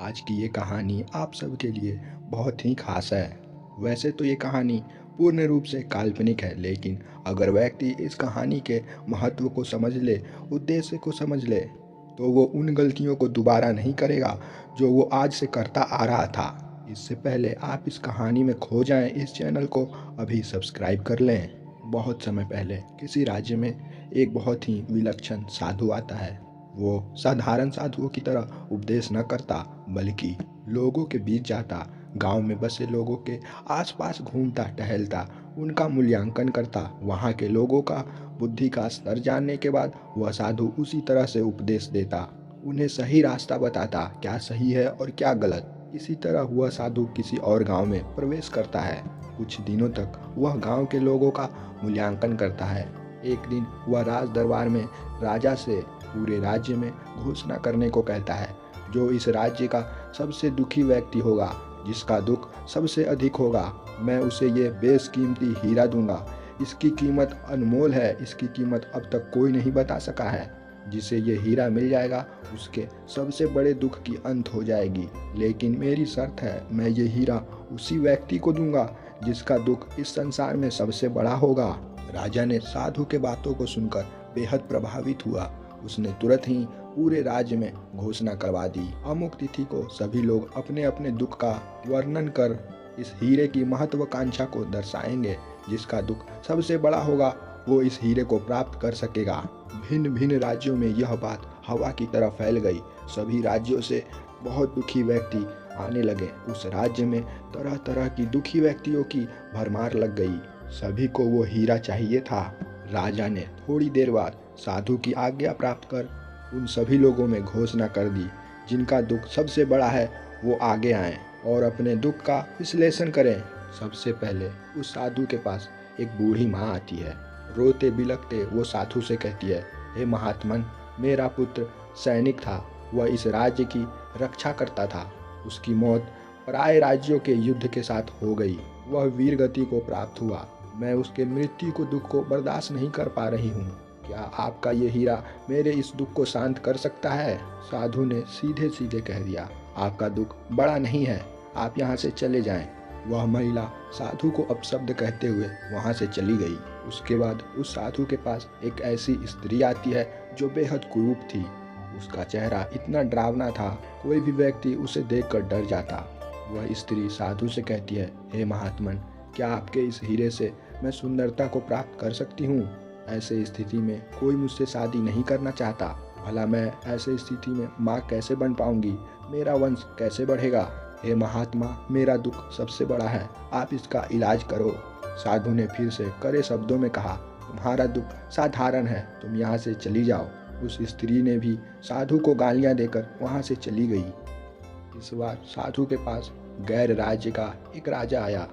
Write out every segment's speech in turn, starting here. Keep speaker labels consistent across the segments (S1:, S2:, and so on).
S1: आज की ये कहानी आप सबके लिए बहुत ही खास है। वैसे तो ये कहानी पूर्ण रूप से काल्पनिक है, लेकिन अगर व्यक्ति इस कहानी के महत्व को समझ ले, उद्देश्य को समझ ले, तो वो उन गलतियों को दोबारा नहीं करेगा जो वो आज से करता आ रहा था। इससे पहले आप इस कहानी में खो जाएं, इस चैनल को अभी सब्सक्राइब कर लें। बहुत समय पहले किसी राज्य में एक बहुत ही विलक्षण साधु आता है। वो साधारण साधुओं की तरह उपदेश न करता, बल्कि लोगों के बीच जाता, गांव में बसे लोगों के आसपास घूमता टहलता, उनका मूल्यांकन करता। वहाँ के लोगों का बुद्धि का स्तर जानने के बाद वह साधु उसी तरह से उपदेश देता, उन्हें सही रास्ता बताता, क्या सही है और क्या गलत। इसी तरह वह साधु किसी और गांव में प्रवेश करता है। कुछ दिनों तक वह गांव के लोगों का मूल्यांकन करता है। एक दिन वह राज दरबार में राजा से पूरे राज्य में घोषणा करने को कहता है, जो इस राज्य का सबसे दुखी व्यक्ति होगा, जिसका दुख सबसे अधिक होगा, मैं उसे ये बेशकीमती हीरा दूंगा। इसकी कीमत अनमोल है, इसकी कीमत अब तक कोई नहीं बता सका है। जिसे ये हीरा मिल जाएगा, उसके सबसे बड़े दुख की अंत हो जाएगी। लेकिन मेरी शर्त है, मैं ये हीरा उसी व्यक्ति को दूंगा जिसका दुख इस संसार में सबसे बड़ा होगा। राजा ने साधु के बातों को सुनकर बेहद प्रभावित हुआ। उसने तुरंत ही पूरे राज्य में घोषणा करवा दी, अमुक तिथि को सभी लोग अपने अपने दुख का वर्णन कर इस हीरे की महत्वाकांक्षा को दर्शाएंगे। जिसका दुख सबसे बड़ा होगा, वो इस हीरे को प्राप्त कर सकेगा। भिन्न भिन्न राज्यों में यह बात हवा की तरह फैल गई। सभी राज्यों से बहुत दुखी व्यक्ति आने लगे। उस राज्य में तरह तरह की दुखी व्यक्तियों की भरमार लग गई। सभी को वो हीरा चाहिए था। राजा ने थोड़ी देर बाद साधु की आज्ञा प्राप्त कर उन सभी लोगों में घोषणा कर दी, जिनका दुख सबसे बड़ा है वो आगे आएं और अपने दुख का विश्लेषण करें। सबसे पहले उस साधु के पास एक बूढ़ी माँ आती है। रोते बिलखते वो साधु से कहती है, हे महात्मन, मेरा पुत्र सैनिक था, वह इस राज्य की रक्षा करता था। उसकी मौत पराये राज्यों के युद्ध के साथ हो गई। वह वीर गति को प्राप्त हुआ। मैं उसके मृत्यु को दुख को बर्दाश्त नहीं कर पा रही हूँ। क्या आपका ये हीरा मेरे इस दुख को शांत कर सकता है? साधु ने सीधे सीधे कह दिया, आपका दुख बड़ा नहीं है, आप यहाँ से चले जाएं। वह महिला साधु को अपशब्द कहते हुए वहाँ से चली गई। उसके बाद उस साधु के पास एक ऐसी स्त्री आती है जो बेहद कुरूप थी। उसका चेहरा इतना डरावना था, कोई भी व्यक्ति उसे देखकर डर जाता। वह स्त्री साधु से कहती है, हे महात्मन, क्या आपके इस हीरे से मैं सुंदरता को प्राप्त कर सकती हूँ? ऐसे स्थिति में कोई मुझसे शादी नहीं करना चाहता। भला मैं ऐसे स्थिति में माँ कैसे बन पाऊंगी? मेरा वंश कैसे बढ़ेगा? हे महात्मा, मेरा दुख सबसे बड़ा है, आप इसका इलाज करो। साधु ने फिर से कड़े शब्दों में कहा, तुम्हारा दुख साधारण है, तुम यहाँ से चली जाओ। उस स्त्री ने भी साधु को गालियाँ देकर वहाँ से चली गई। इस बार साधु के पास गैर राज्य का एक राजा आया।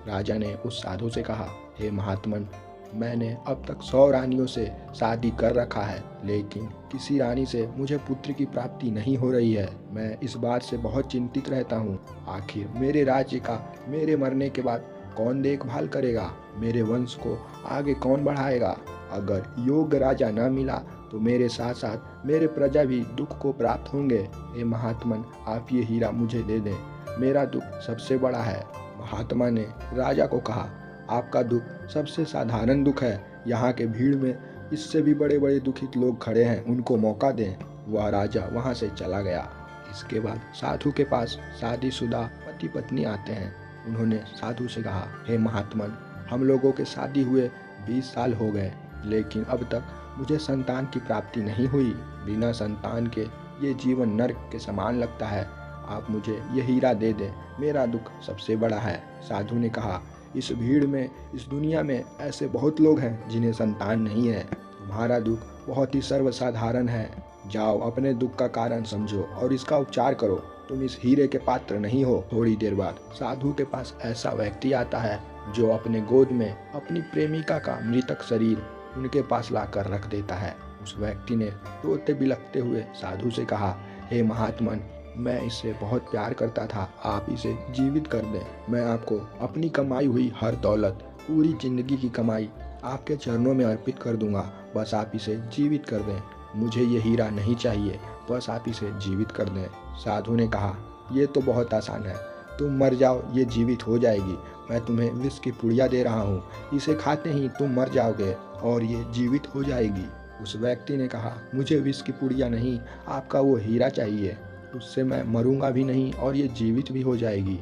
S1: राजा ने उस साधु से कहा, हे महात्मन, मैंने अब तक 100 रानियों से शादी कर रखा है, लेकिन किसी रानी से मुझे पुत्र की प्राप्ति नहीं हो रही है। मैं इस बात से बहुत चिंतित रहता हूँ। आखिर मेरे राज्य का मेरे मरने के बाद कौन देखभाल करेगा? मेरे वंश को आगे कौन बढ़ाएगा? अगर योग्य राजा न मिला तो मेरे साथ साथ मेरे प्रजा भी दुख को प्राप्त होंगे। हे महात्मन, आप ये हीरा मुझे दे दें, मेरा दुख सबसे बड़ा है। महात्मा ने राजा को कहा, आपका दुख सबसे साधारण दुख है, यहाँ के भीड़ में इससे भी बड़े बड़े दुखित लोग खड़े हैं, उनको मौका दें। वह राजा वहाँ से चला गया। इसके बाद साधु के पास शादीशुदा पति पत्नी आते हैं। उन्होंने साधु से कहा, हे महात्मन, हम लोगों के शादी हुए 20 साल हो गए, लेकिन अब तक मुझे संतान की प्राप्ति नहीं हुई। बिना संतान के ये जीवन नर्क के समान लगता है। आप मुझे ये हीरा दे दें, मेरा दुख सबसे बड़ा है। साधु ने कहा, इस भीड़ में, इस दुनिया में ऐसे बहुत लोग हैं जिन्हें संतान नहीं है। तुम्हारा दुख बहुत ही सर्वसाधारण है। जाओ, अपने दुख का कारण समझो और इसका उपचार करो। तुम इस हीरे के पात्र नहीं हो। थोड़ी देर बाद साधु के पास ऐसा व्यक्ति आता है जो अपने गोद में अपनी प्रेमिका का मृतक शरीर उनके पास लाकर रख देता है। उस व्यक्ति ने रोते बिलखते हुए साधु से कहा, हे महात्मन, मैं इससे बहुत प्यार करता था, आप इसे जीवित कर दें। मैं आपको अपनी कमाई हुई हर दौलत, पूरी जिंदगी की कमाई आपके चरणों में अर्पित कर दूंगा। बस आप इसे जीवित कर दें। मुझे ये हीरा नहीं चाहिए, बस आप इसे जीवित कर दें। साधु ने कहा, ये तो बहुत आसान है। तुम मर जाओ, ये जीवित हो जाएगी। मैं तुम्हें विष की पुड़िया दे रहा हूँ, इसे खाते ही तुम मर जाओगे और ये जीवित हो जाएगी। उस व्यक्ति ने कहा, मुझे विष की पुड़िया नहीं, आपका वो हीरा चाहिए। उससे मैं मरूंगा भी नहीं और ये जीवित भी हो जाएगी।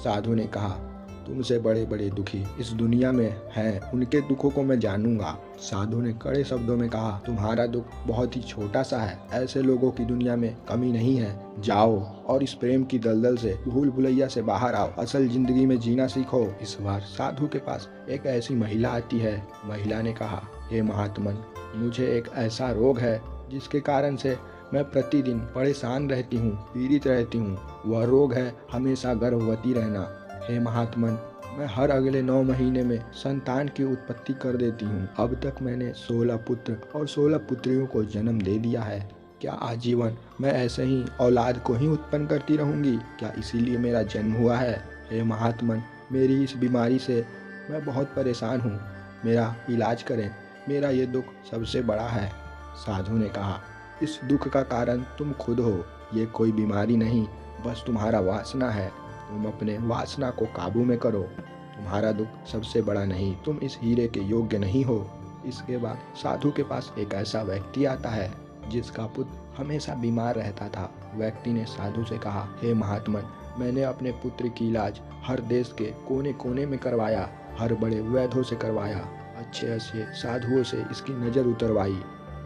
S1: साधु ने कहा, तुमसे बड़े बड़े दुखी इस दुनिया में हैं, उनके दुखों को मैं जानूंगा। साधु ने कड़े शब्दों में कहा, तुम्हारा दुख बहुत ही छोटा सा है, ऐसे लोगों की दुनिया में कमी नहीं है। जाओ और इस प्रेम की दलदल से, भूल भुलैया से बाहर आओ, असल जिंदगी में जीना सीखो। इस बार साधु के पास एक ऐसी महिला आती है। महिला ने कहा, हे महात्मन, मुझे एक ऐसा रोग है जिसके कारण से मैं प्रतिदिन परेशान रहती हूँ, पीड़ित रहती हूँ। वह रोग है हमेशा गर्भवती रहना। हे महात्मन, मैं हर अगले 9 महीने में संतान की उत्पत्ति कर देती हूँ। अब तक मैंने 16 पुत्र और 16 पुत्रियों को जन्म दे दिया है। क्या आजीवन मैं ऐसे ही औलाद को ही उत्पन्न करती रहूँगी? क्या इसीलिए मेरा जन्म हुआ है? हे महात्मन, मेरी इस बीमारी से मैं बहुत परेशान हूँ, मेरा इलाज करें, मेरा ये दुख सबसे बड़ा है। साधु ने कहा, इस दुख का कारण तुम खुद हो, ये कोई बीमारी नहीं, बस तुम्हारा वासना है। तुम अपने वासना को काबू में करो। तुम्हारा दुख सबसे बड़ा नहीं, तुम इस हीरे के योग्य नहीं हो। इसके बाद साधु के पास एक ऐसा व्यक्ति आता है जिसका पुत्र हमेशा बीमार रहता था। व्यक्ति ने साधु से कहा, हे महात्मन, मैंने अपने पुत्र की इलाज हर देश के कोने कोने में करवाया, हर बड़े वैद्यों से करवाया, अच्छे अच्छे साधुओं से इसकी नज़र उतरवाई,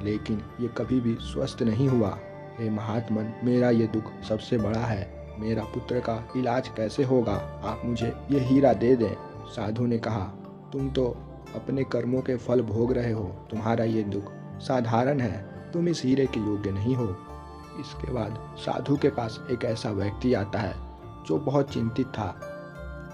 S1: लेकिन ये कभी भी स्वस्थ नहीं हुआ। हे महात्मन, मेरा ये दुख सबसे बड़ा है, मेरा पुत्र का इलाज कैसे होगा? आप मुझे ये हीरा दे दें। साधु ने कहा, तुम तो अपने कर्मों के फल भोग रहे हो, तुम्हारा ये दुख साधारण है, तुम इस हीरे के योग्य नहीं हो। इसके बाद साधु के पास एक ऐसा व्यक्ति आता है जो बहुत चिंतित था।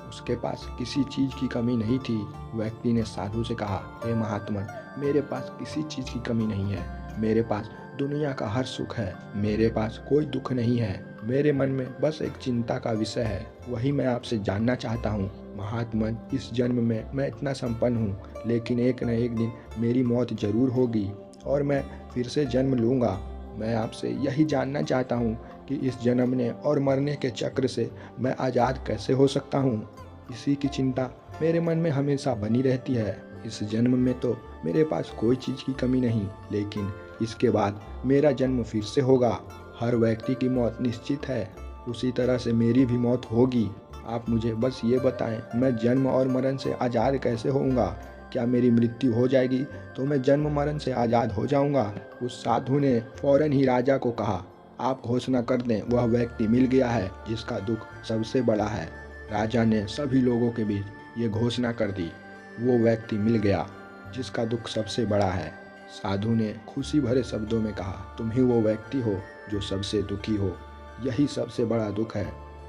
S1: उसके पास किसी चीज़ की कमी नहीं थी। व्यक्ति ने साधु से कहा, हे महात्मन, मेरे पास किसी चीज़ की कमी नहीं है, मेरे पास दुनिया का हर सुख है, मेरे पास कोई दुख नहीं है, मेरे मन में बस एक चिंता का विषय है, वही मैं आपसे जानना चाहता हूँ। महात्मन, इस जन्म में मैं इतना संपन्न हूँ, लेकिन एक न एक दिन मेरी मौत जरूर होगी और मैं फिर से जन्म लूँगा। मैं आपसे यही जानना चाहता हूँ कि इस जन्मने और मरने के चक्र से मैं आज़ाद कैसे हो सकता हूँ। इसी की चिंता मेरे मन में हमेशा बनी रहती है। इस जन्म में तो मेरे पास कोई चीज़ की कमी नहीं, लेकिन इसके बाद मेरा जन्म फिर से होगा। हर व्यक्ति की मौत निश्चित है, उसी तरह से मेरी भी मौत होगी। आप मुझे बस ये बताएं, मैं जन्म और मरण से आज़ाद कैसे होऊंगा? क्या मेरी मृत्यु हो जाएगी तो मैं जन्म मरण से आज़ाद हो जाऊंगा? उस साधु ने फौरन ही राजा को कहा, आप घोषणा कर दें, वह व्यक्ति मिल गया है जिसका दुख सबसे बड़ा है। राजा ने सभी लोगों के बीच ये घोषणा कर दी, वो व्यक्ति मिल गया जिसका दुख सबसे बड़ा है। साधु ने खुशी भरे शब्दों में कहा, तुम ही वो व्यक्ति हो जो सबसे दुखी हो। यही सबसे बड़ा दुख है,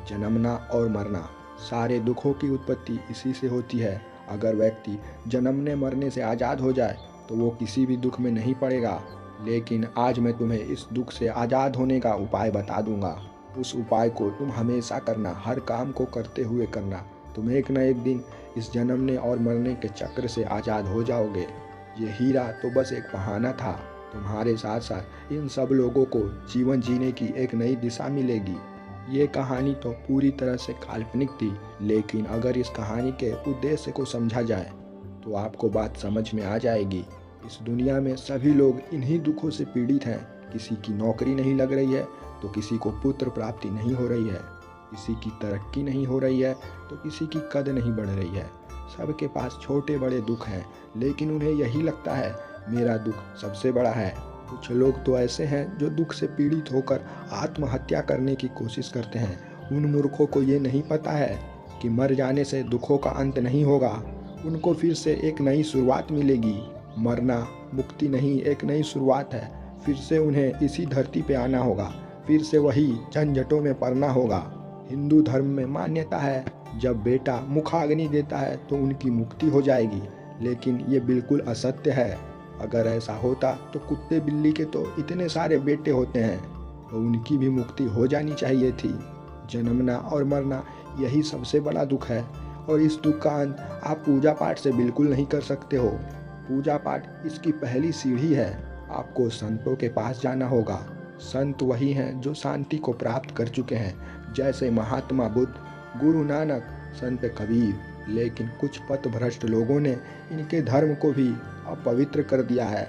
S1: जन्मना और मरना। सारे दुखों की उत्पत्ति इसी से होती है। अगर व्यक्ति जन्मने मरने से आज़ाद हो जाए तो वो किसी भी दुख में नहीं पड़ेगा। लेकिन आज मैं तुम्हें इस दुख से आज़ाद होने का उपाय बता दूंगा। उस उपाय को तुम हमेशा करना, हर काम को करते हुए करना। तुम एक न एक दिन इस जन्मने और मरने के चक्र से आज़ाद हो जाओगे। ये हीरा तो बस एक बहाना था, तुम्हारे साथ साथ इन सब लोगों को जीवन जीने की एक नई दिशा मिलेगी। ये कहानी तो पूरी तरह से काल्पनिक थी, लेकिन अगर इस कहानी के उद्देश्य को समझा जाए तो आपको बात समझ में आ जाएगी। इस दुनिया में सभी लोग इन्हीं दुखों से पीड़ित हैं। किसी की नौकरी नहीं लग रही है तो किसी को पुत्र प्राप्ति नहीं हो रही है, किसी की तरक्की नहीं हो रही है तो किसी की कद नहीं बढ़ रही है। सबके पास छोटे बड़े दुख हैं, लेकिन उन्हें यही लगता है मेरा दुख सबसे बड़ा है। कुछ लोग तो ऐसे हैं जो दुख से पीड़ित होकर आत्महत्या करने की कोशिश करते हैं। उन मूर्खों को ये नहीं पता है कि मर जाने से दुखों का अंत नहीं होगा, उनको फिर से एक नई शुरुआत मिलेगी। मरना मुक्ति नहीं, एक नई शुरुआत है। फिर से उन्हें इसी धरती पे आना होगा, फिर से वही झंझटों में पड़ना होगा। हिंदू धर्म में मान्यता है, जब बेटा मुखाग्नि देता है तो उनकी मुक्ति हो जाएगी, लेकिन ये बिल्कुल असत्य है। अगर ऐसा होता तो कुत्ते बिल्ली के तो इतने सारे बेटे होते हैं, तो उनकी भी मुक्ति हो जानी चाहिए थी। जन्मना और मरना यही सबसे बड़ा दुख है, और इस दुख का अंत आप पूजा पाठ से बिल्कुल नहीं कर सकते हो। पूजा पाठ इसकी पहली सीढ़ी है। आपको संतों के पास जाना होगा, संत वही हैं जो शांति को प्राप्त कर चुके हैं, जैसे महात्मा बुद्ध, गुरु नानक, संत कबीर। लेकिन कुछ पथभ्रष्ट लोगों ने इनके धर्म को भी अपवित्र कर दिया है,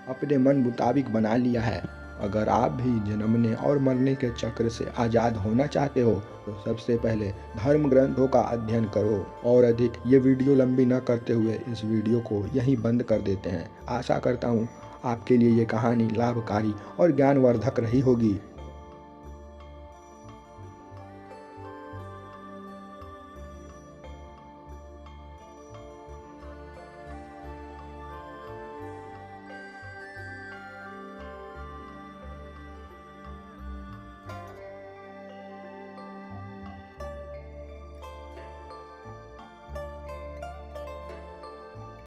S1: अपने मन मुताबिक बना लिया है। अगर आप भी जन्मने और मरने के चक्र से आज़ाद होना चाहते हो तो सबसे पहले धर्म ग्रंथों का अध्ययन करो। और अधिक ये वीडियो लंबी न करते हुए इस वीडियो को यहीं बंद कर देते हैं। आशा करता हूँ आपके लिए ये कहानी लाभकारी और ज्ञानवर्धक रही होगी।